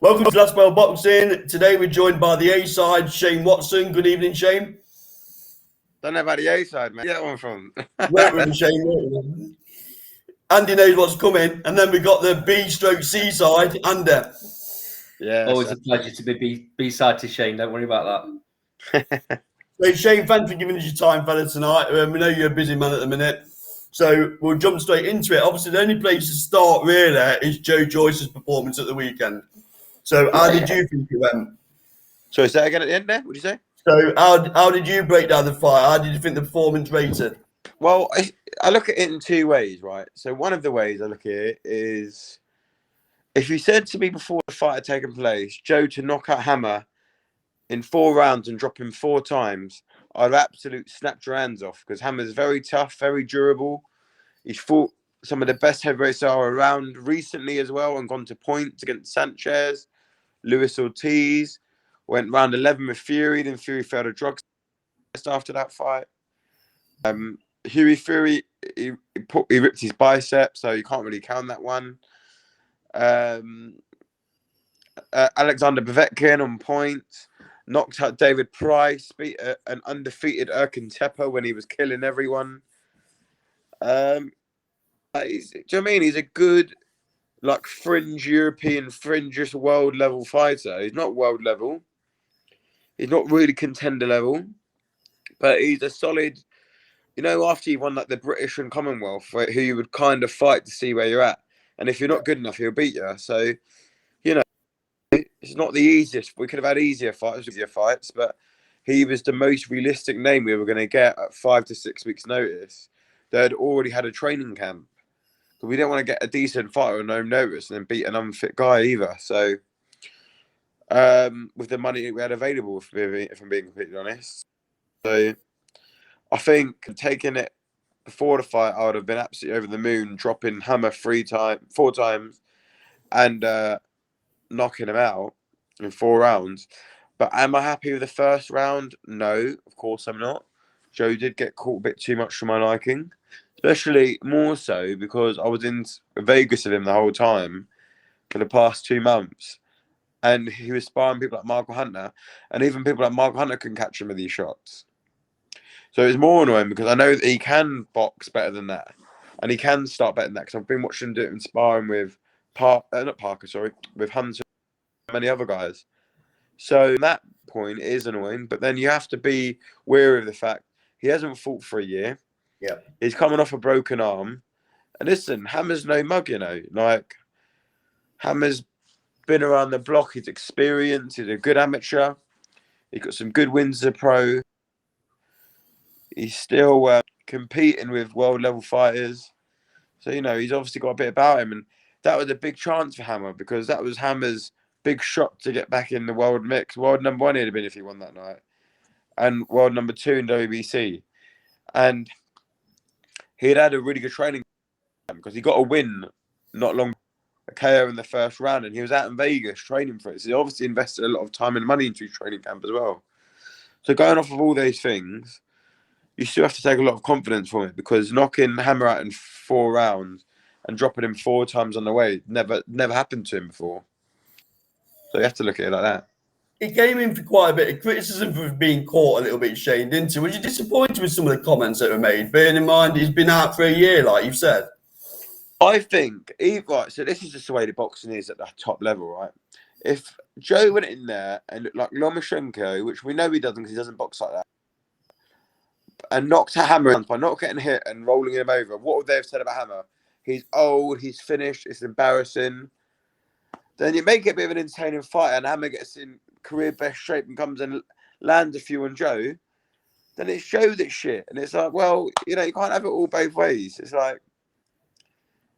Welcome to Last Bell Boxing. Today we're joined by the A-side, Shane Watson. Good evening, Shane. Don't know about the A-side, man. Where that one from? Wait with me, Shane. Andy knows what's coming. And then we got the B/C side, Andy. Yeah. Always a pleasure to be B-side to Shane. Don't worry about that. So Shane, thanks for giving us your time, fella, tonight. We know you're a busy man at the minute. So we'll jump straight into it. Obviously, the only place to start, really, is JOYCE's performance at the weekend. So how did you think it went? Sorry, say that again at the end there? What did you say? So how did you break down the fight? How did you think the performance rated? Well, I look at it in two ways, right? So one of the ways I look at it is, if you said to me before the fight had taken place, Joe to knock out Hammer in 4 rounds and drop him 4 times, I'd absolutely snapped your hands off, because Hammer's very tough, very durable. He's fought some of the best heavyweights are around recently as well and gone to points against Sanchez, Luis Ortiz. Went round 11 with Fury, then Fury failed a drug test after that fight. Fury, he ripped his bicep, so you can't really count that one. Alexander Povetkin on points. Knocked out David Price, beat an undefeated Erkin Tepper when he was killing everyone. Do you know what I mean? He's a good, like, fringe European, fringe world level fighter. He's not world level. He's not really contender level, but he's a solid, after you won like the British and Commonwealth, right, who you would kind of fight to see where you're at. And if you're not good enough, he'll beat you. So, it's not the easiest. We could have had easier fights, but he was the most realistic name we were going to get at 5 to 6 weeks' notice. They had already had a training camp. But we didn't want to get a decent fighter on no notice and then beat an unfit guy either. So, with the money we had available, if I'm being completely honest. So I think taking it before the fight, I would have been absolutely over the moon, dropping Hammer 4 times and knocking him out in 4 rounds. But am I happy with the first round? No, of course I'm not. Joe did get caught a bit too much for my liking, especially more so because I was in Vegas with him the whole time for the past 2 months. And he was sparring people like Marku Hunter. And even people like Marku Hunter can catch him with these shots. So it's more annoying because I know that he can box better than that. And he can start better than that. Because I've been watching him do it in sparring with with Hunter and many other guys. So that point is annoying. But then you have to be wary of the fact he hasn't fought for a year. Yeah. He's coming off a broken arm. And listen, Hammer's no mug, Like, Hammer's been around the block. He's experienced. He's a good amateur. He got some good wins as a pro. He's still competing with world level fighters. So, he's obviously got a bit about him. And that was a big chance for Hammer because that was Hammer's big shot to get back in the world mix. World number 1 he'd have been if he won that night. And world number 2 in WBC. And he'd had a really good training because he got a win not long a KO in the first round, and he was out in Vegas training for it. So he obviously invested a lot of time and money into his training camp as well. So going off of all those things, you still have to take a lot of confidence from it because knocking Hammer out in 4 rounds and dropping him 4 times on the way never happened to him before. So you have to look at it like that. He came in for quite a bit of criticism for being caught a little bit, Shane, didn't he? Was you disappointed with some of the comments that were made, bearing in mind he's been out for a year, like you've said? I think, right, so this is just the way the boxing is at the top level, right? If Joe went in there and looked like Lomachenko, which we know he doesn't because he doesn't box like that, and knocked a Hammer by not getting hit and rolling him over, what would they have said about Hammer? He's old, he's finished, it's embarrassing. Then you make it a bit of an entertaining fight and Hammer gets in career best shape and comes and lands a few on Joe, then it's Joe that's shit. And it's like, well, you can't have it all both ways. It's like,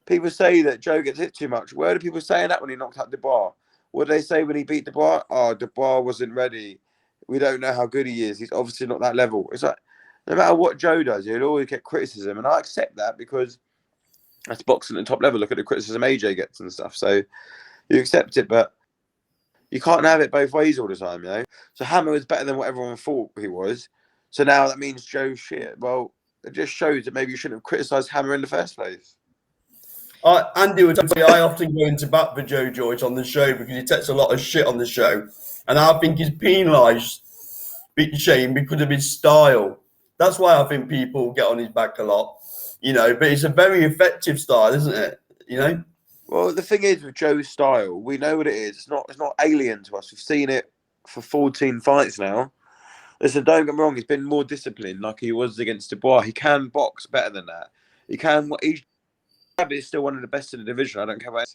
people say that Joe gets hit too much. Where do people saying that when he knocked out Dubois? What did they say when he beat Dubois? Oh, Dubois wasn't ready. We don't know how good he is. He's obviously not that level. It's like, no matter what Joe does, he'll always get criticism. And I accept that because that's boxing at the top level. Look at the criticism AJ gets and stuff. So you accept it, but you can't have it both ways all the time, So Hammer was better than what everyone thought he was. So now that means Joe's shit. Well, it just shows that maybe you shouldn't have criticised Hammer in the first place. Andy would tell you I often go into bat for Joe Joyce on the show because he takes a lot of shit on the show, and I think he's penalised Shane because of his style. That's why I think people get on his back a lot, But it's a very effective style, isn't it? Well, the thing is with Joe's style, we know what it is. It's not alien to us. We've seen it for 14 fights now. Listen, don't get me wrong. He's been more disciplined, like he was against Dubois. He can box better than that. He's still one of the best in the division. I don't care what.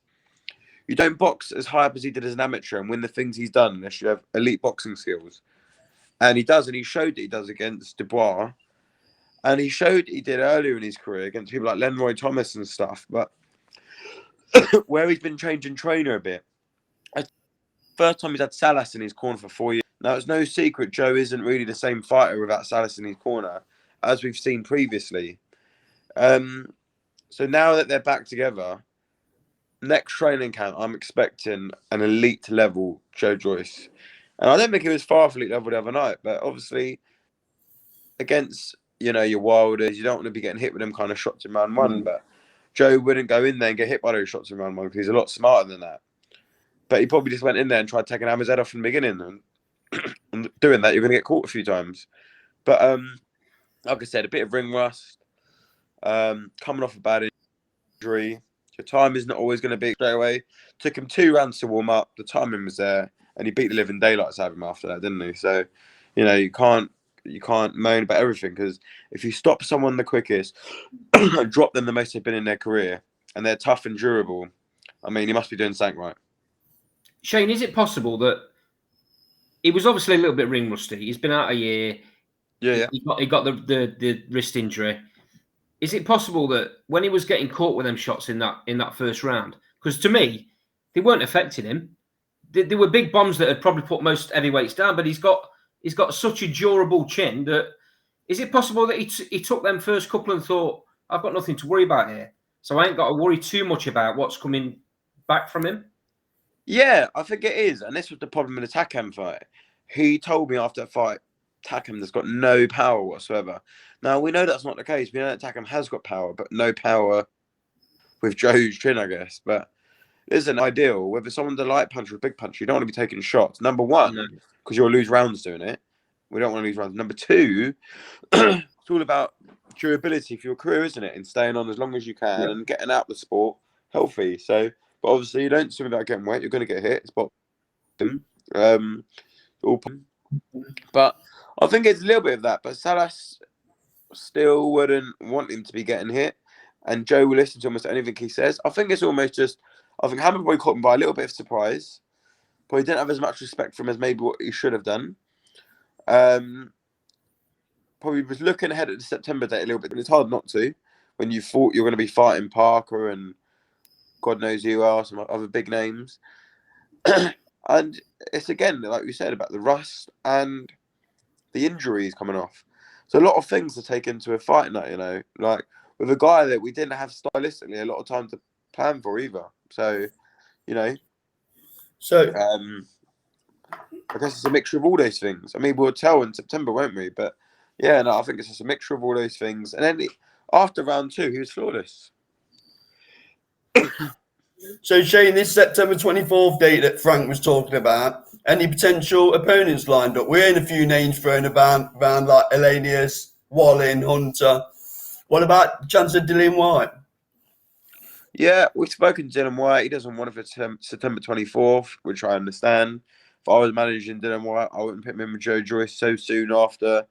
You don't box as high up as he did as an amateur and win the things he's done unless you have elite boxing skills. And he does, and he showed that he does against Dubois. And he showed he did earlier in his career against people like Lenroy Thomas and stuff. But where he's been changing trainer a bit. First time he's had Salas in his corner for 4 years. Now, it's no secret Joe isn't really the same fighter without Salas in his corner, as we've seen previously. So now that they're back together, next training camp, I'm expecting an elite level Joe Joyce. And I don't think he was far from elite level the other night, but obviously against, your Wilders, you don't want to be getting hit with them kind of shots in round one, but Joe wouldn't go in there and get hit by those shots in round one because he's a lot smarter than that. But he probably just went in there and tried taking Hammer's head off in the beginning. And doing that, you're going to get caught a few times. But like I said, a bit of ring rust, coming off a bad injury. Your time is not always going to be straight away. Took him 2 rounds to warm up. The timing was there, and he beat the living daylights out of him after that, didn't he? So, you can't moan about everything because if you stop someone the quickest and drop them the most they've been in their career, and they're tough and durable, I mean, he must be doing something right. Shane, is it possible that he was obviously a little bit ring rusty? He's been out a year. Yeah. He got the wrist injury. Is it possible that when he was getting caught with them shots in that first round, because to me they weren't affecting him. They were big bombs that had probably put most heavyweights down, but he's got such a durable chin that is it possible that he took them first couple and thought, I've got nothing to worry about here, so I ain't got to worry too much about what's coming back from him? Yeah, I think it is. And this was the problem in the Takam fight. He told me after that fight, Takam has got no power whatsoever. Now, we know that's not the case. We know that Takam has got power, but no power with Joe's chin, I guess. But it isn't ideal. Whether someone's a light puncher or a big puncher, you don't want to be taking shots. Number one, because you'll lose rounds doing it. We don't want to lose rounds. Number two, it's all about durability for your career, isn't it? And staying on as long as you can and getting out the sport healthy. So, but obviously, you don't swim without getting wet. You're going to get hit. It's boxing. But I think it's a little bit of that. But Salas still wouldn't want him to be getting hit. And Joe will listen to almost anything he says. I think it's almost just, I think Hammer Boy caught him by a little bit of surprise. But he didn't have as much respect for him as maybe what he should have done. Probably was looking ahead at the September date a little bit. And it's hard not to when you thought you're going to be fighting Parker and God knows who else, some other big names. And it's again, like we said, about the rust and the injuries coming off. So a lot of things to take into a fight night, like with a guy that we didn't have stylistically a lot of time to plan for either. So, So I guess it's a mixture of all those things. I mean, we'll tell in September, won't we? But yeah, no, I think it's just a mixture of all those things. And then after round 2, he was flawless. So, Shane, this September 24th date that Frank was talking about, any potential opponents lined up? We're in a few names thrown around like Elenius, Wallin, Hunter. What about the chance of Dillian White? Yeah, we've spoken to Dillian White. He doesn't want it for September 24th, which I understand. If I was managing Dillian White, I wouldn't put him in with Joe Joyce so soon after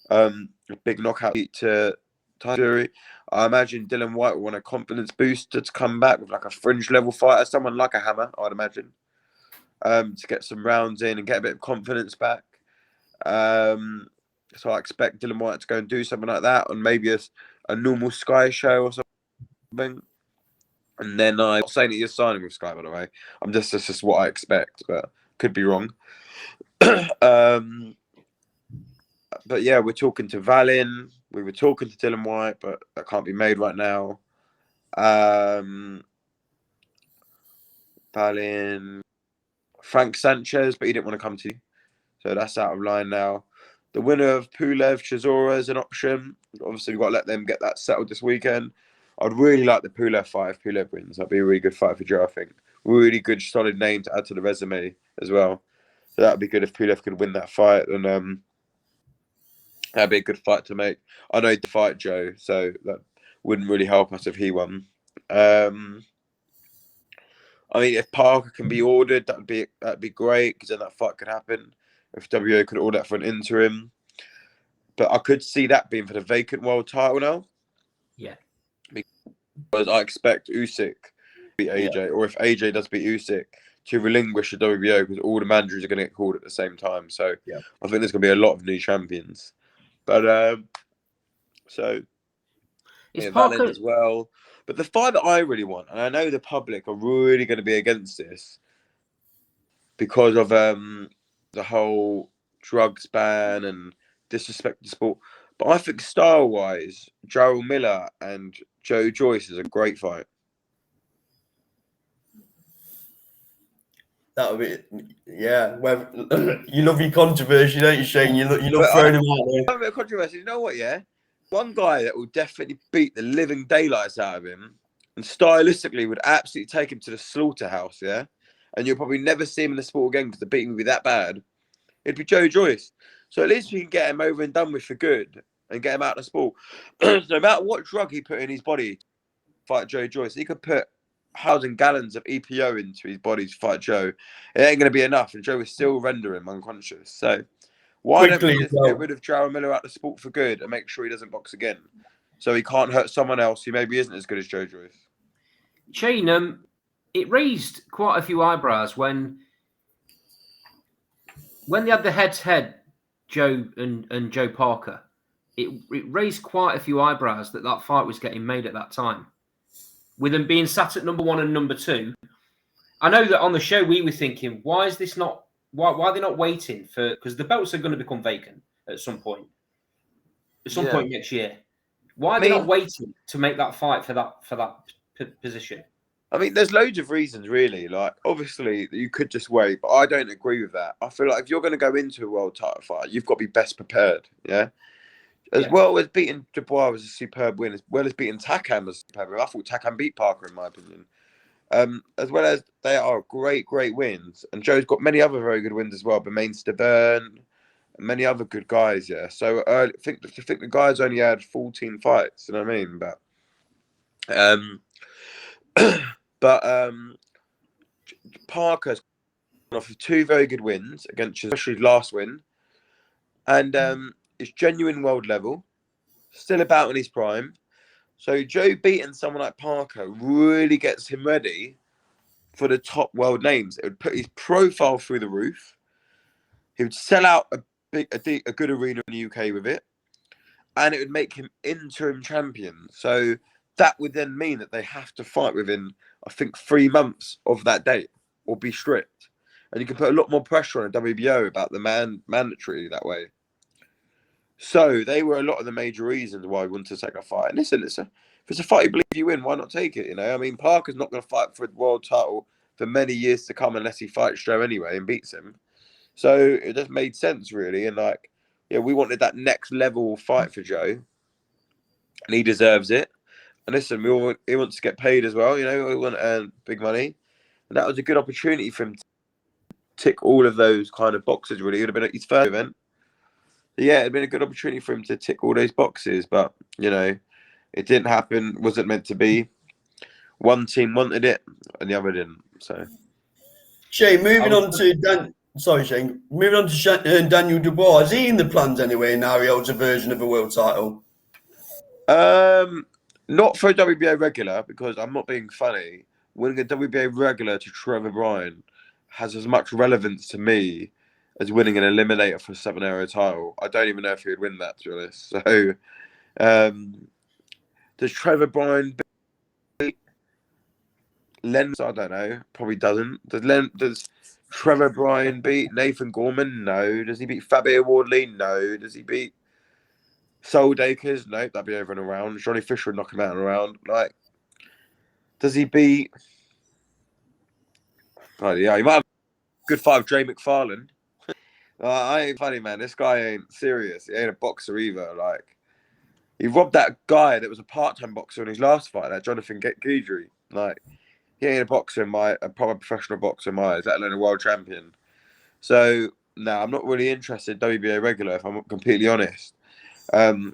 a big knockout to Tyson Fury. I imagine Dillian White will want a confidence booster to come back with like a fringe level fighter, someone like a Hammer, I'd imagine, to get some rounds in and get a bit of confidence back. So I expect Dillian White to go and do something like that on maybe a normal Sky show or something. And then I'm not saying that you're signing with Sky, by the way. That's just what I expect, but could be wrong. But yeah, we're talking to Valin. We were talking to Dillian White, but that can't be made right now. Valin, Frank Sanchez, but he didn't want to come to you. So that's out of line now. The winner of Pulev Chisora is an option. Obviously, we've got to let them get that settled this weekend. I'd really like the Pulev fight if Pulev wins. That'd be a really good fight for Joe, I think. Really good, solid name to add to the resume as well. So that'd be good if Pulev could win that fight, and that'd be a good fight to make. I know he'd fight Joe, so that wouldn't really help us if he won. I mean, if Parker can be ordered, that'd be great, because then that fight could happen. If WO could order that for an interim, but I could see that being for the vacant world title now. Yeah, because I expect Usyk to beat AJ, or if AJ does beat Usyk, to relinquish the WBO, because all the managers are going to get called at the same time. So I think there's going to be a lot of new champions. But so it's yeah, Parker that as well. But the fight that I really want, and I know the public are really going to be against this because of the whole drugs ban and disrespect the sport. But I think style-wise, Jarrell Miller and Joe Joyce is a great fight. That would be, yeah. Well, you love your controversy, don't you, Shane? You love throwing them out there. A bit of controversy. You know what? Yeah, one guy that will definitely beat the living daylights out of him, and stylistically would absolutely take him to the slaughterhouse. Yeah, and you'll probably never see him in the sport again because the beating would be that bad. It'd be Joe Joyce. So at least we can get him over and done with for good and get him out of the sport. No matter what drug he put in his body, fight Joe Joyce, he could put 1,000 gallons of EPO into his body to fight Joe. It ain't going to be enough, and Joe will still render him unconscious. So why don't we just get rid of Jarrell Miller out of the sport for good and make sure he doesn't box again, so he can't hurt someone else who maybe isn't as good as Joe Joyce? Shane, it raised quite a few eyebrows when they had the head-to-head, Joe and Joe Parker. It raised quite a few eyebrows that fight was getting made at that time, with them being sat at number 1 and number 2. I know that on the show we were thinking, why is this not? Why are they not waiting for? Because the belts are going to become vacant at some point. At some point next year. Why are they not waiting to make that fight for that position? I mean, there's loads of reasons, really. Like, obviously, you could just wait, but I don't agree with that. I feel like if you're going to go into a world title fight, you've got to be best prepared. Yeah. As well as beating Dubois was a superb win, as well as beating Takam was a superb win. I thought Takam beat Parker, in my opinion. As well as they are great wins. And Joe's got many other very good wins as well. Bermain Stavern, and many other good guys, yeah. So I think the guys only had 14 fights, you know what I mean? But Parker's off of 2 very good wins against, especially last win. And it's genuine world level, still about in his prime. So Joe beating someone like Parker really gets him ready for the top world names. It would put his profile through the roof. He would sell out a good arena in the UK with it, and it would make him interim champion. So that would then mean that they have to fight within, I think, 3 months of that date, or be stripped. And you can put a lot more pressure on a WBO about the mandatory that way. So they were a lot of the major reasons why I wanted to take a fight. And listen, if it's a fight you believe you win, why not take it? You know, I mean, Parker's not going to fight for a world title for many years to come unless he fights Joe anyway and beats him. So it just made sense, really. And we wanted that next level fight for Joe, and he deserves it. And listen, he wants to get paid as well. You know, we want to earn big money, and that was a good opportunity for him to tick all of those kind of boxes. Really, it would have been at his first event. Yeah, it'd been a good opportunity for him to tick all those boxes, but it didn't happen. Wasn't meant to be. One team wanted it, and the other didn't. So, Shane, moving on to Daniel Dubois. Is he in the plans anyway? Now he holds a version of a world title. Not for a WBA regular, because I'm not being funny. Winning a WBA regular to Trevor Bryan has as much relevance to me as winning an eliminator for a 7-hour title. I don't even know if he would win that, to be honest. So, does Trevor Bryan beat Lenz? I don't know. Probably doesn't. Does Trevor Bryan beat Nathan Gorman? No. Does he beat Fabio Wardley? No. Does he beat Soul Dakers? No. That'd be over and around. Johnny Fisher would knock him out and around. Does he beat? Oh yeah, he might have a good fight with Jay McFarlane. I ain't funny, man. This guy ain't serious. He ain't a boxer either. He robbed that guy that was a part-time boxer in his last fight, that Jonathan Guidry. Like, he ain't a boxer a proper professional boxer in my eyes, let alone a world champion. So, no, I'm not really interested in WBA regular, if I'm completely honest.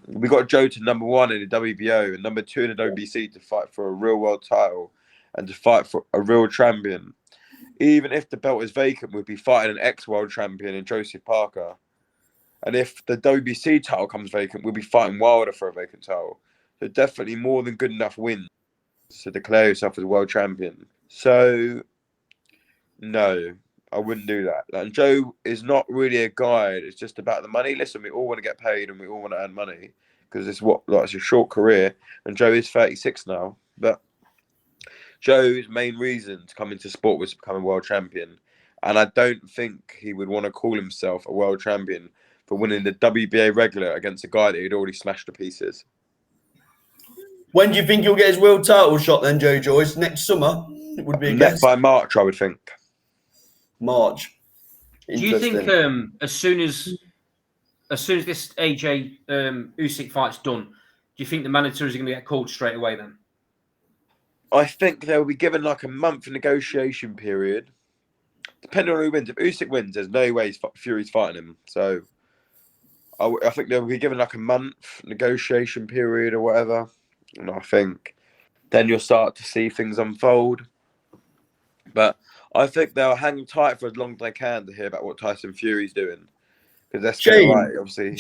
We got Joe to number 1 in the WBO and number 2 in the WBC to fight for a real world title and to fight for a real champion. Even if the belt is vacant, we'd be fighting an ex-world champion in Joseph Parker. And if the WBC title comes vacant, we'll be fighting Wilder for a vacant title. So definitely more than good enough wins to declare yourself as a world champion. So, no, I wouldn't do that. And Joe is not really a guide. It's just about the money. Listen, we all want to get paid and we all want to earn money because it's it's a short career. And Joe is 36 now. But Joe's main reason to come into sport was to become a world champion. And I don't think he would want to call himself a world champion for winning the WBA regular against a guy that he'd already smashed to pieces. When do you think he'll get his world title shot then, Joe Joyce? Next summer? It would be a guess. By March, I would think. March. Do you think as soon as this AJ Usyk fight's done, do you think the mandatories are going to get called straight away then? I think they'll be given like a month negotiation period, depending on who wins. If Usyk wins, there's no way Fury's fighting him. So I think they'll be given like a month negotiation period or whatever. And I think then you'll start to see things unfold. But I think they'll hang tight for as long as they can to hear about what Tyson Fury's doing. Because they're still right, obviously.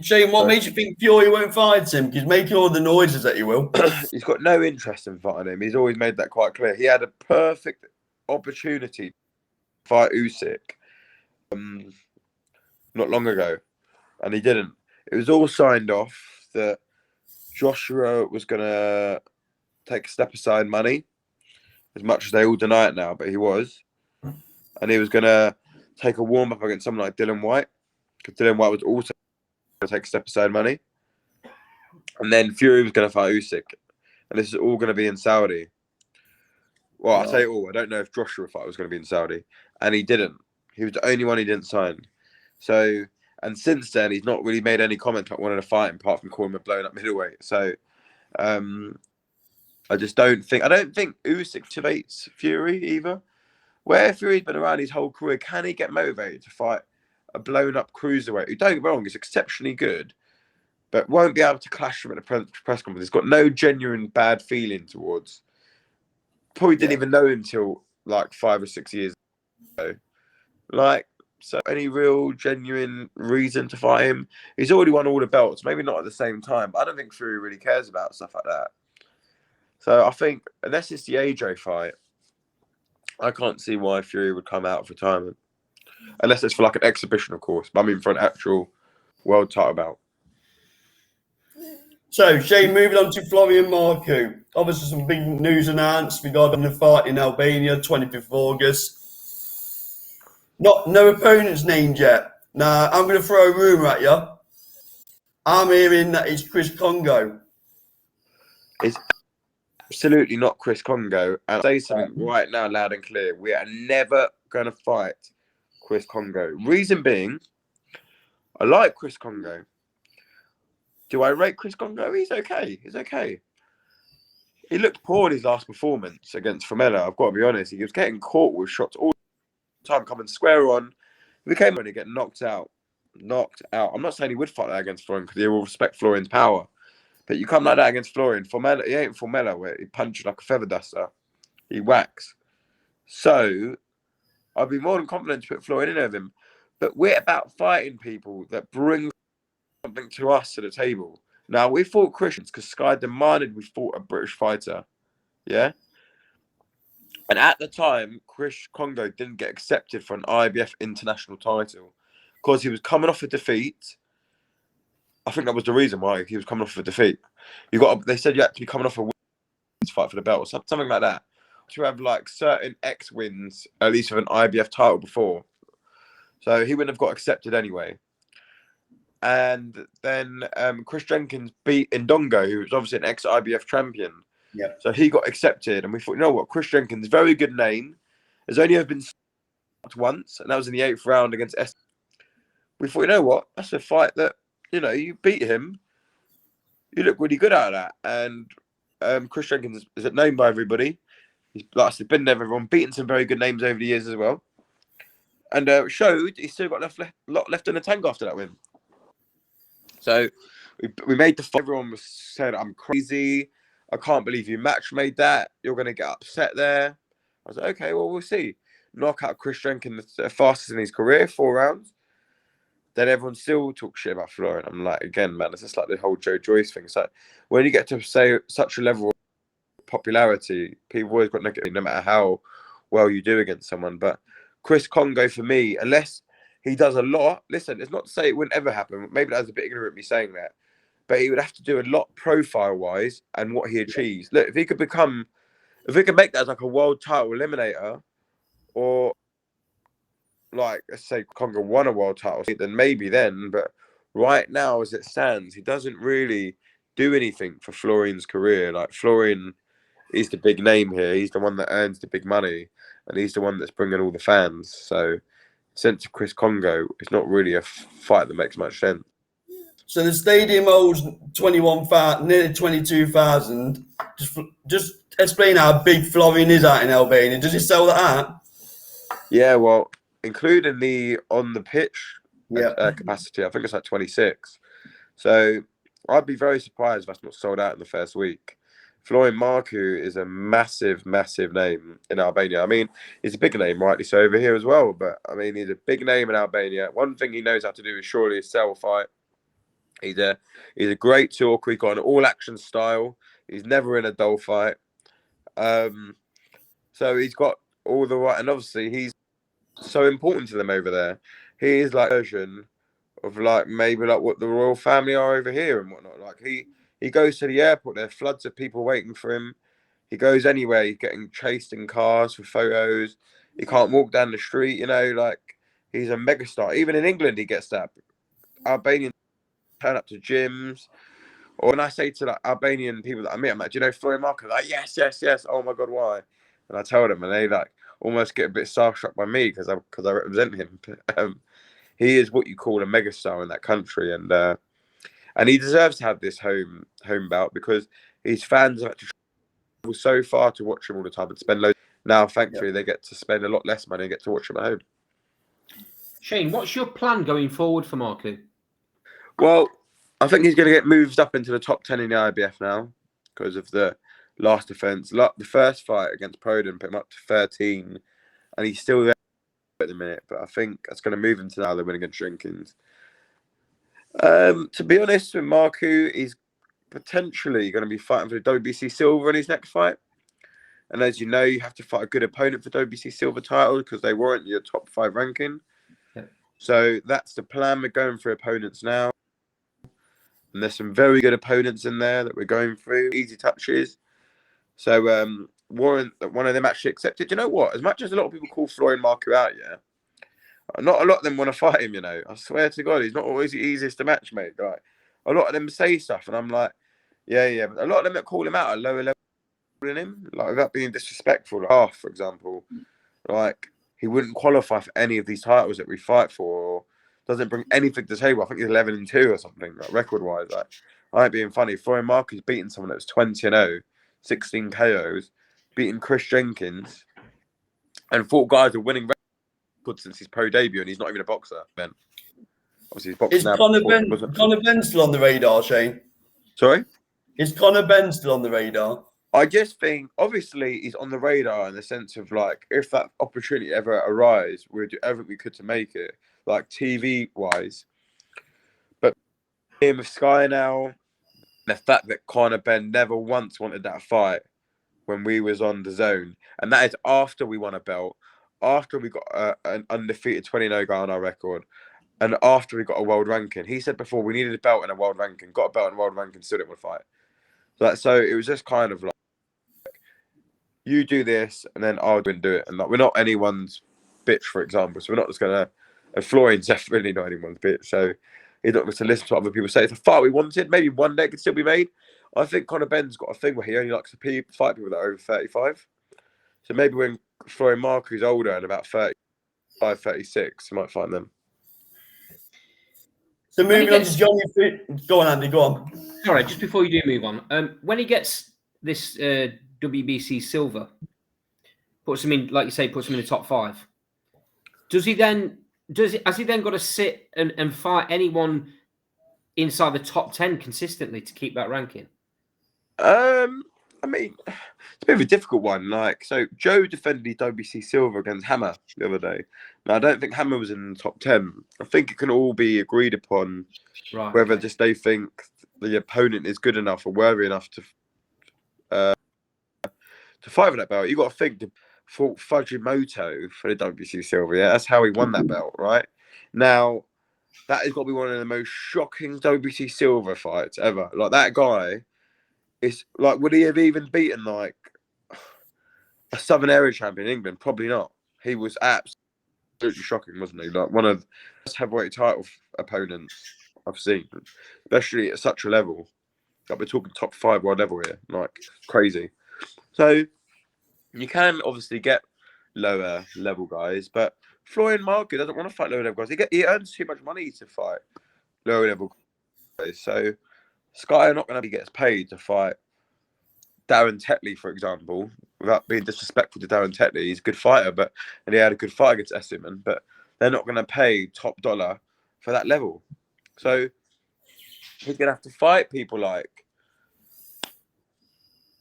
Shane, what makes you think Fury won't fight him? He's making all the noises that he will. He's got no interest in fighting him. He's always made that quite clear. He had a perfect opportunity to fight Usyk not long ago, and he didn't. It was all signed off that Joshua was going to take a step aside money, as much as they all deny it now, but he was. And he was going to take a warm-up against someone like Dylan White, because Dylan White was also going to take a step aside money. And then Fury was going to fight Usyk. And this is all going to be in Saudi. Well, I say all. I don't know if Joshua fight was going to be in Saudi. And he didn't. He was the only one he didn't sign. So, and since then, he's not really made any comment about wanting to fight him, apart from calling him a blown-up middleweight. So, I just don't think Usyk motivates Fury either. Where Fury's been around his whole career, can he get motivated to fight a blown-up cruiserweight who, don't get me wrong, is exceptionally good, but won't be able to clash him at a press conference? He's got no genuine bad feeling towards. Probably didn't even know him until like 5 or 6 years ago. Like, so any real genuine reason to fight him? He's already won all the belts, maybe not at the same time, but I don't think Fury really cares about stuff like that. So I think, unless it's the AJ fight, I can't see why Fury would come out of retirement. Unless it's for like an exhibition, of course. But I mean for an actual world title bout. So, Shane, moving on to Florian MARKU. Obviously, some big news announced regarding the fight in Albania, 25th of August. No opponents named yet. Now, I'm going to throw a rumour at you. I'm hearing that it's Chris Congo. It's absolutely not Chris Congo. And I'll say something right now, loud and clear. We are never going to fight Chris Congo. Reason being, I like Chris Congo. Do I rate Chris Congo? He's okay. He's okay. He looked poor in his last performance against Formella. I've got to be honest. He was getting caught with shots all the time, coming square on. He became when he get knocked out. Knocked out. I'm not saying he would fight that against Florian because he will respect Florian's power. But you come like that against Florian. Formella, he ain't Formella where he punches like a feather duster. He whacks. So I'd be more than confident to put Florian in over him. But we're about fighting people that bring something to us to the table. Now, we fought Christians because Sky demanded we fought a British fighter. Yeah? And at the time, Chris Congo didn't get accepted for an IBF international title because he was coming off a defeat. I think that was the reason why he was coming off a defeat. They said you had to be coming off a win to fight for the belt or something like that. To have like certain X wins, at least with an IBF title before. So he wouldn't have got accepted anyway. And then Chris Jenkins beat Ndongo, who was obviously an ex-IBF champion. Yeah. So he got accepted, and we thought, you know what, Chris Jenkins, very good name. Has only ever been once, and that was in the 8th round against S. We thought, you know what, that's a fight that, you know, you beat him. you look really good out of that. And Chris Jenkins is known by everybody. He's like I said, been there, everyone, beaten some very good names over the years as well. And showed he's still got a lot left in the tank after that win. So we made the fight. Everyone was saying, I'm crazy. I can't believe you match made that. You're going to get upset there. I was like, okay, well, we'll see. Knock out Chris Jenkins the fastest in his career, 4 rounds. Then everyone still talks shit about Florian. I'm like, again, man, it's just like the whole Joe Joyce thing. So when you get to say such a level of popularity, people always got negative, no matter how well you do against someone. But Chris Congo, for me, unless he does a lot, listen, it's not to say it wouldn't ever happen. Maybe that was a bit ignorant of me saying that. But he would have to do a lot profile-wise and what he achieves. Look, if he could make that as like a world title eliminator, or like, let's say Congo won a world title, then maybe then. But right now, as it stands, he doesn't really do anything for Florian's career. Like, Florian is the big name here. He's the one that earns the big money, and he's the one that's bringing all the fans. So, since Chris Congo, it's not really a fight that makes much sense. So the stadium holds 21,000, nearly 22,000. Just explain how big Florian is out in Albania. Does he sell that out? Yeah, well, including the on the pitch capacity, I think it's like 26. So I'd be very surprised if that's not sold out in the first week. Florian MARKU is a massive, massive name in Albania. I mean, he's a big name, rightly so, over here as well. But I mean, he's a big name in Albania. One thing he knows how to do is surely sell a fight. He's a great talker. He's got an all-action style. He's never in a dull fight. So he's got all the right, and obviously he's so important to them over there. He is like a version of like maybe like what the royal family are over here and whatnot. Like he goes to the airport, there are floods of people waiting for him. He goes anywhere, he's getting chased in cars for photos. He can't walk down the street, you know, like he's a megastar. Even in England, he gets that. Albanians turn up to gyms. Or when I say to like Albanian people that I meet, I'm like, do you know Florian MARKU? Like, yes. Oh my God, why? And I tell them, and they like almost get a bit starstruck by me because I represent him. He is what you call a megastar in that country, and he deserves to have this home bout because his fans have to travel so far to watch him all the time and spend loads. Now, thankfully, they get to spend a lot less money and get to watch him at home. Shane, what's your plan going forward for MARKU? Well, I think he's going to get moved up into the top 10 in the IBF now because of the last defense. The first fight against Proden put him up to 13, and he's still there at the minute. But I think that's going to move him to now the win against Jenkins. To be honest with MARKU, he's potentially going to be fighting for the WBC silver in his next fight. And as you know, you have to fight a good opponent for WBC silver title because they warrant your top 5 ranking. Yeah. So that's the plan. We're going for opponents now. And there's some very good opponents in there that we're going through. Easy touches. So warrant that one of them actually accepted. You know what? As much as a lot of people call Florian MARKU out, yeah, not a lot of them want to fight him, you know. I swear to God, he's not always the easiest to match, mate. Like, a lot of them say stuff, and I'm like, yeah. But a lot of them that call him out are lower level than him, like without being disrespectful. Like, for example, like he wouldn't qualify for any of these titles that we fight for, or doesn't bring anything to the table. I think he's 11-2 or something, like record-wise. Like, I ain't being funny. Florian MARKU's beaten someone that was 20-0, 16 KOs, beating Chris Jenkins, and 4 guys are winning records since his pro debut, and he's not even a boxer. Ben, obviously he's boxing now. Conor Ben still on the radar, Shane? Sorry? Is Conor Ben still on the radar? I just think, obviously, he's on the radar in the sense of, like, if that opportunity ever arises, we'll do everything we could to make it, like, TV-wise. But him with Sky now, the fact that Conor Ben never once wanted that fight when we was on the zone, and that is after we won a belt, after we got an undefeated 20-0 guy on our record, and after we got a world ranking. He said before we needed a belt and a world ranking, got a belt and a world ranking, still didn't want to fight. So it was just kind of like, you do this, and then I'll go and do it. And like, we're not anyone's bitch, for example. So we're not just going to... And Florian's definitely not anyone's bitch. So he's not going to listen to what other people say. It's a fight we wanted. Maybe one day it could still be made. I think Conor Ben's got a thing where he only likes to fight people that are over 35. So maybe when Florian MARKU's older and about 35, 36, he might find them. So moving on to Johnny. Go on, Andy. Go on. Sorry, just before you do move on, when he gets this WBC silver, puts him in, like you say, puts him in the top 5. Has he then got to sit and fight anyone inside the top 10 consistently to keep that ranking? I mean, it's a bit of a difficult one. Like, so Joe defended his WBC silver against Hammer the other day. Now, I don't think Hammer was in the top 10. I think it can all be agreed upon, right? Whether just they think the opponent is good enough or worthy enough to fight for that belt. You got to think for Fujimoto for the WBC silver. Yeah, that's how he won that belt, right? Now, that has got to be one of the most shocking WBC silver fights ever. Like, that guy. It's like, would he have even beaten like a Southern Area champion in England? Probably not. He was absolutely shocking, wasn't he? Like one of the best heavyweight title opponents I've seen, especially at such a level. Like we're talking top 5 world level here, like crazy. So you can obviously get lower level guys, but Florian MARKU doesn't want to fight lower level guys. He earns too much money to fight lower level guys. So Sky are not going to be gets paid to fight Darren Tetley, for example, without being disrespectful to Darren Tetley. He's a good fighter, and he had a good fight against Esserman, but they're not going to pay top dollar for that level. So he's going to have to fight people like,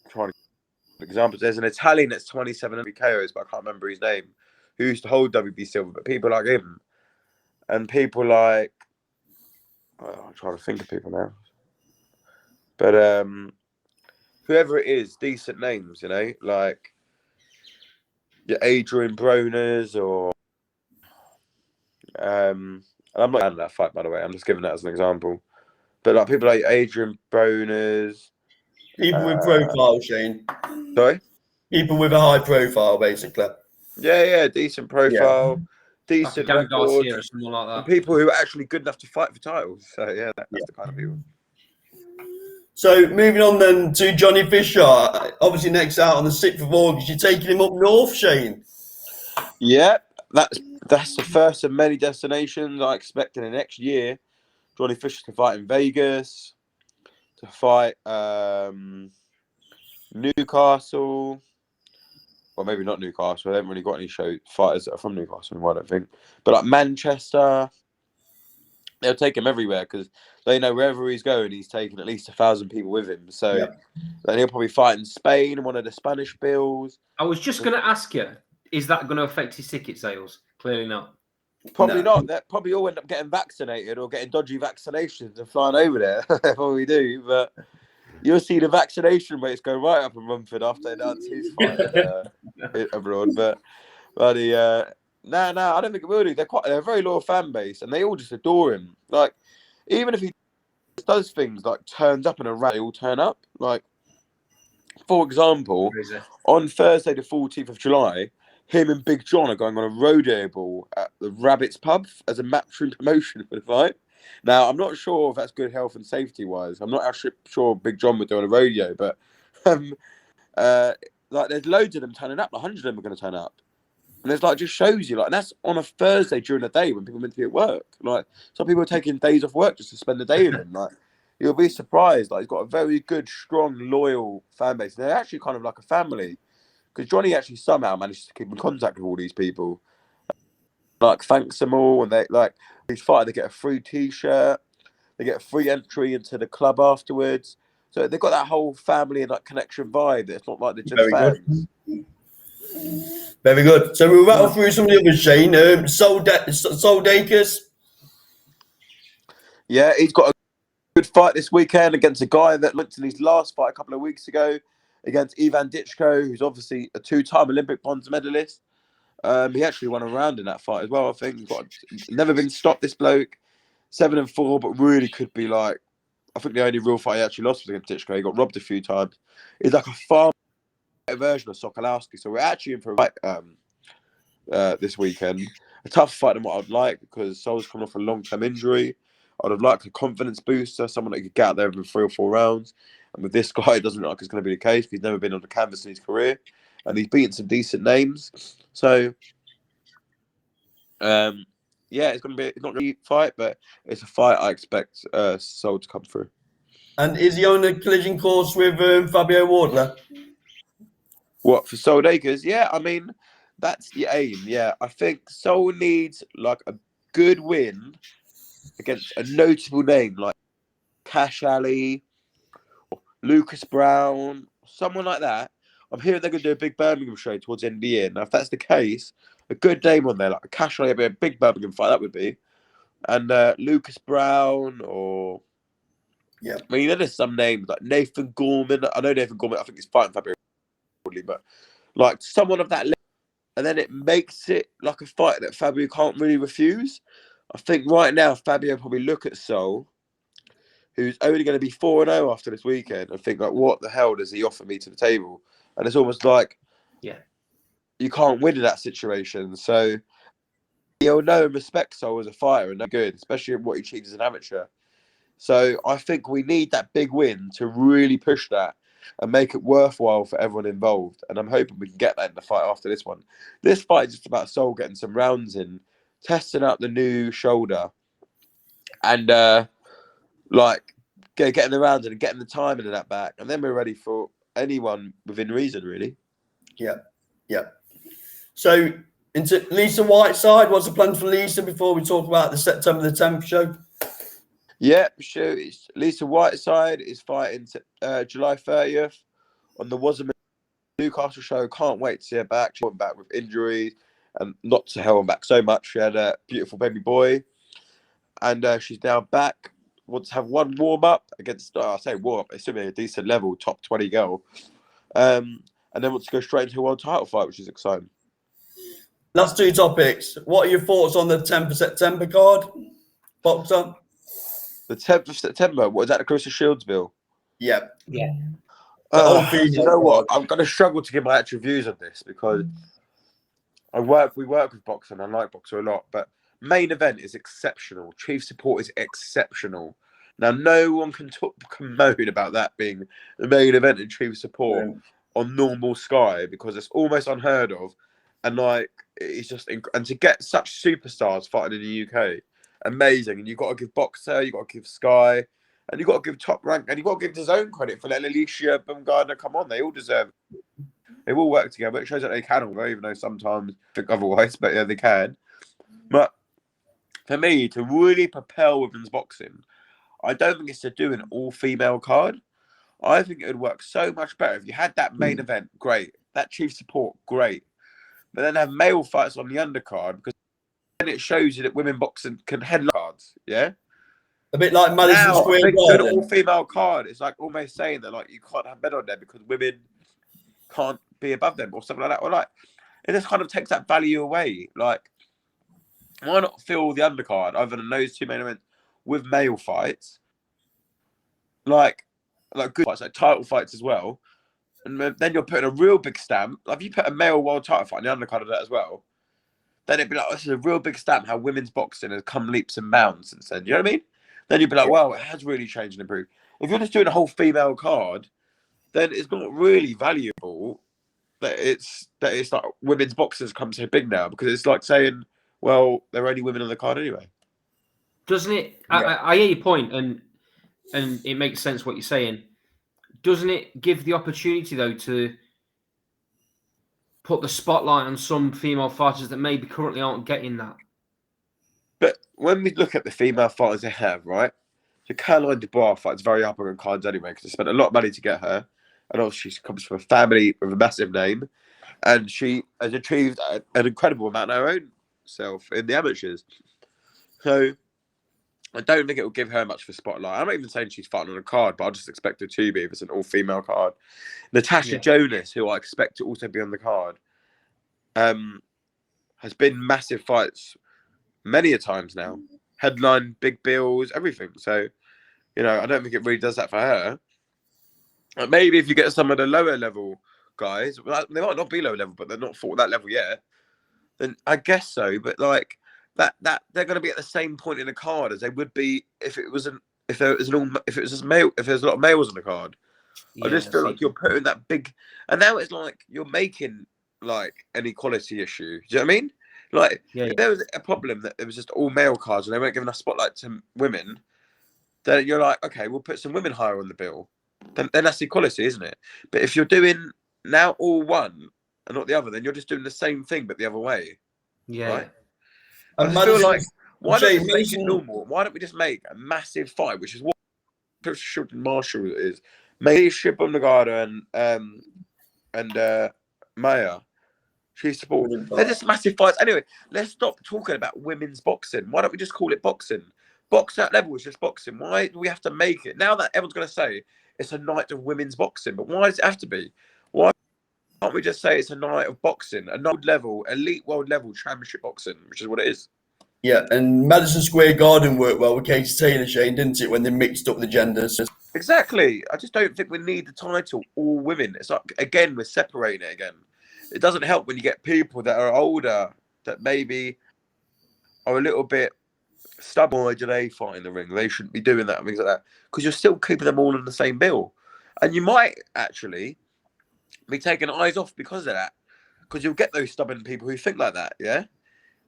trying to give examples. There's an Italian that's 27 KOs, but I can't remember his name, who used to hold WB silver, but people like him and people like, I'm trying to think of people now. But whoever it is, decent names, you know, like your Adrian Broners or and I'm not in that fight, by the way. I'm just giving that as an example. But like people like Adrian Broners, People with profile, Shane. Sorry, people with a high profile, basically. Yeah, decent profile, decent like record, or something like that. and people who are actually good enough to fight for titles. So yeah, that's the kind of people. So moving on then to Johnny Fisher, obviously next out on the 6th of August. You're taking him up north, Shane. Yeah, that's the first of many destinations I expect in the next year. Johnny Fisher to fight in Vegas, to fight Newcastle, or maybe not Newcastle. They haven't really got any fighters that are from Newcastle, I don't think. But like Manchester, they'll take him everywhere because they know wherever he's going, he's taking at least 1,000 people with him. So then he'll probably fight in Spain, one of the Spanish bills. I was just going to ask you, is that going to affect his ticket sales? Clearly not. Probably not. They'll probably all end up getting vaccinated or getting dodgy vaccinations and flying over there. That's what we do. But you'll see the vaccination rates go right up in Rumford after they announce his fight abroad. But no, I don't think it will do. They're a very loyal fan base, and they all just adore him. Like, even if he does things like turns up in a rally, they all turn up. Like, for example, on Thursday, the 14th of July, him and Big John are going on a rodeo ball at the Rabbits pub as a matchroom promotion for the fight. Now, I'm not sure if that's good health and safety wise. I'm not actually sure Big John would do on a rodeo, but like there's loads of them turning up. 100 of them are going to turn up, and it's like just shows you like, and that's on a Thursday during the day when people are meant to be at work. Like some people are taking days off work just to spend the day with him. Like you'll be surprised. Like he's got a very good, strong, loyal fan base. They're actually kind of like a family. Because Johnny actually somehow managed to keep in contact with all these people. Like, thanks them all. And they, like, each fighter, they get a free T-shirt. They get a free entry into the club afterwards. So they've got that whole family and, like, connection vibe. It's not like they're just fans. Good. Very good. So we'll rattle through some of the others, Shane. Soldakis. Yeah, he's got a good fight this weekend against a guy that looked in his last fight a couple of weeks ago, against Ivan Dichko, who's obviously a 2-time Olympic bronze medalist. He actually won a round in that fight as well, I think. Never been stopped, this bloke. 7-4, but really could be like, I think the only real fight he actually lost was against Dichko. He got robbed a few times. He's like a far better version of Sokolowski. So we're actually in for a fight this weekend. A tough fight than what I'd like because Sol's coming off a long-term injury. I'd have liked a confidence booster, someone that could get out there in 3 or 4 rounds. And with this guy, it doesn't look like it's going to be the case. He's never been on the canvas in his career. And he's beaten some decent names. So, yeah, it's not going to be a fight, but it's a fight I expect Soul to come through. And is he on a collision course with Fabio Wardler? What, for Soul Akers? Yeah, I mean, that's the aim. Yeah, I think Soul needs like a good win against a notable name like Cash Ali, Lucas Brown, someone like that. I'm hearing they're going to do a big Birmingham show towards the end of the year. Now, if that's the case, a good name on there, like a Cash Ali, a big Birmingham fight, that would be. And Lucas Brown, or Yeah. I mean, there's some names like Nathan Gorman. I know Nathan Gorman. I think he's fighting Fabio, but like someone of that level, and then it makes it like a fight that Fabio can't really refuse. I think right now Fabio probably look at Soul, who's only going to be 4-0 after this weekend, and think like, what the hell does he offer me to the table? And it's almost like, Yeah, you can't win in that situation. So he'll know and respect Soul as a fighter, and that's good, especially what he achieved as an amateur. So I think we need that big win to really push that and make it worthwhile for everyone involved. And I'm hoping we can get that in the fight after this one. This fight is just about Soul getting some rounds in, testing out the new shoulder, and like getting the rounds in and getting the timing of that back. And then we're ready for anyone within reason, really. Yeah. Yeah. So into Lisa Whiteside, what's the plan for Lisa before we talk about the September the 10th show? Yeah, sure. It's Lisa Whiteside is fighting July 30th on the Wasserman Newcastle show. Can't wait to see her back. She went back with injuries and not to hell back so much. She had a beautiful baby boy, and she's now back. Wants to have one warm up against. I say warm up. It's still a decent level, top 20 girl. And then wants to go straight into a world title fight, which is exciting. Last two topics. What are your thoughts on the 10th of September card? Boxer? The 10th of September. What is that? The Clarissa Shields bill? Yeah. yeah. You know what? I'm going to struggle to give my actual views on this because we work with Boxer and I like Boxer a lot, but main event is exceptional. Chief support is exceptional. Now, no one can moan about that being the main event in Chief support on normal Sky because it's almost unheard of. And like, it's just, and to get such superstars fighting in the UK, amazing. And you've got to give Boxer, you've got to give Sky, and you've got to give Top Rank, and you've got to give DAZN credit for letting Alicia Baumgardner come on. They all deserve it. They all work together. It shows that they can all, even though sometimes I think otherwise, but yeah, they can. But for me, to really propel women's boxing, I don't think it's to do an all-female card. I think it would work so much better if you had that main event, great. That chief support, great. But then have male fights on the undercard because then it shows you that women boxing can headline cards, yeah? A bit like Madison Now, Square I think doing an Garden. all-female card is like almost saying that like you can't have men on there because women can't be above them or something like that. Or like it just kind of takes that value away. Like, why not fill the undercard other than those two main events with male fights? Like good fights, like title fights as well. And then you're putting a real big stamp. Like if you put a male world title fight in the undercard of that as well, then it'd be like, this is a real big stamp how women's boxing has come leaps and bounds since then. You know what I mean? Then you'd be like, wow, it has really changed and improved. If you're just doing a whole female card, then it's not really valuable that it's like women's boxers come so big now because it's like saying, well, there are only women on the card anyway. Doesn't it? I hear your point, and it makes sense what you're saying. Doesn't it give the opportunity though to put the spotlight on some female fighters that maybe currently aren't getting that? But when we look at the female fighters they have, right? So Caroline Dubois fights very upper on cards anyway because they spent a lot of money to get her, and also she comes from a family with a massive name, and she has achieved an incredible amount of her own self in the amateurs. So I don't think it will give her much of a spotlight. I'm not even saying she's fighting on a card, but I just expect her to be if it's an all-female card. Natasha Jonas, who I expect to also be on the card, has been massive fights many a times now. Headline, big bills, everything. So, you know, I don't think it really does that for her. Maybe if you get some of the lower level guys, well, they might not be low level, but they're not fought that level yet, then I guess so. But like that they're going to be at the same point in the card as they would be if it was a lot of males on the card. I just feel like you're putting that big, and now it's like you're making like an equality issue. Do you know what I mean? Like, Yeah, if there was a problem that it was just all male cards and they weren't giving a spotlight to women, then you're like, okay, we'll put some women higher on the bill. Then that's equality, isn't it? But if you're doing now all one and not the other, then you're just doing the same thing but the other way, yeah. right? And I just feel Madison, like, why not Shane, just make it Madison, normal? Why don't we just make a massive fight, which is what Marshall is? Maybe Shibum Nagata and Maya. She's support. They're just massive fights. Anyway, let's stop talking about women's boxing. Why don't we just call it boxing? Box at level is just boxing. Why do we have to make it? Now that everyone's going to say it's a night of women's boxing, but why does it have to be? Why can't we just say it's a night of boxing, a world level, elite world level championship boxing, which is what it is? yeah, and Madison Square Garden worked well with Katie Taylor, Shane, didn't it, when they mixed up the genders? Exactly. I just don't think we need the title all women. It's like, again, we're separating it again. It doesn't help when you get people that are older that maybe are a little bit stubborn. Why do they fight in the ring? They shouldn't be doing that and things like that, because you're still keeping them all in the same bill. And you might actually be taking eyes off because of that, because you'll get those stubborn people who think like that, yeah?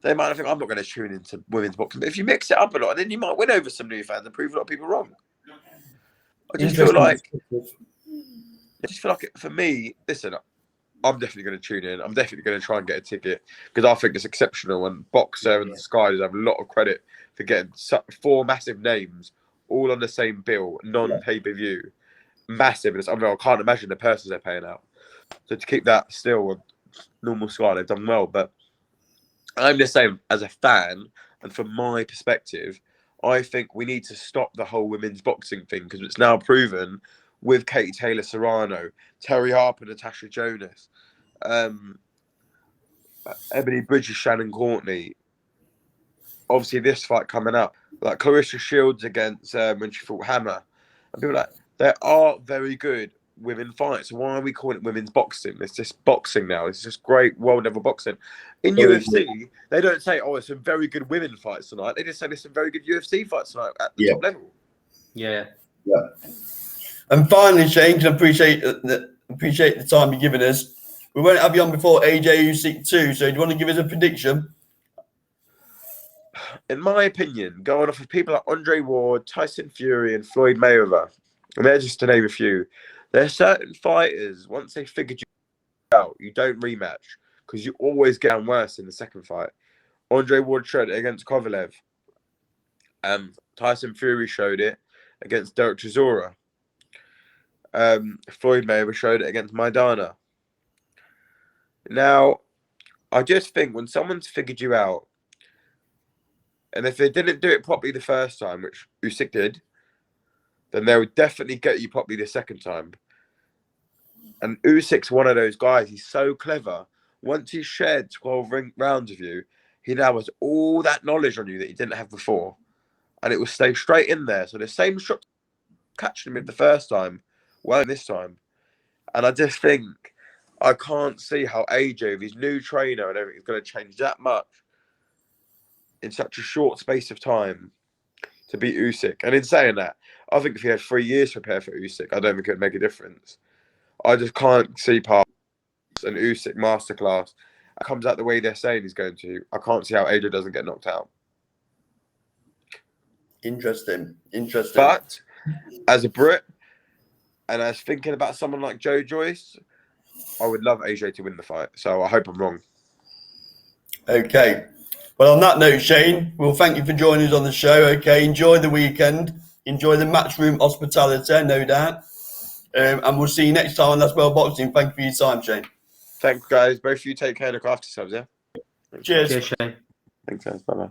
They might think, I'm not going to tune into women's boxing. But if you mix it up a lot, then you might win over some new fans and prove a lot of people wrong. I just feel like, for me, listen, I'm definitely going to tune in. I'm definitely going to try and get a ticket because I think it's exceptional. And Boxer and Sky have a lot of credit for getting 4 massive names all on the same bill, non-pay-per-view. Massive. I mean, I can't imagine the purses they're paying out. So to keep that still on normal Sky, they've done well. But I'm just saying, as a fan, and from my perspective, I think we need to stop the whole women's boxing thing because it's now proven with Katie Taylor Serrano, Terry Harper, Natasha Jonas, Ebony Bridges, Shannon Courtney. Obviously, this fight coming up, like Clarissa Shields against when she fought Hammer. And people are like, there are very good women fights. Why are we calling it women's boxing? It's just boxing now. It's just great world level boxing. In UFC, they don't say, oh, it's some very good women fights tonight. They just say there's some very good UFC fights tonight at the top level. Yeah. And finally, Shane, I appreciate the time you've given us. We won't have you on before AJ Usyk 2, so do you want to give us a prediction? In my opinion, going off of people like Andre Ward, Tyson Fury, and Floyd Mayweather, and they're just to name a few, there are certain fighters, once they figured you out, you don't rematch because you always get on worse in the second fight. Andre Ward showed it against Kovalev. Tyson Fury showed it against Derek Chisora. Floyd Mayweather showed it against Maidana. Now, I just think when someone's figured you out, and if they didn't do it properly the first time, which Usyk did, then they would definitely get you properly the second time. And Usyk's one of those guys. He's so clever. Once he's shared 12 rounds with you, he now has all that knowledge on you that he didn't have before. And it will stay straight in there. So the same shot catching him with the first time, well, this time. And I just think, I can't see how AJ, with his new trainer and everything, is going to change that much in such a short space of time to beat Usyk. And in saying that, I think if he had 3 years to prepare for Usyk, I don't think it would make a difference. I just can't see past an Usyk masterclass. It comes out the way they're saying he's going to. I can't see how AJ doesn't get knocked out. Interesting. But as a Brit, and as thinking about someone like Joe Joyce, I would love AJ to win the fight. So I hope I'm wrong. Okay. Well, on that note, Shane, we'll thank you for joining us on the show. Okay, enjoy the weekend. Enjoy the matchroom hospitality, no doubt. And we'll see you next time on That's Well Boxing. Thank you for your time, Shane. Thanks, guys. Both of you take care. Look after yourselves, yeah? Cheers. Cheers, Shane. Thanks, guys. Bye-bye.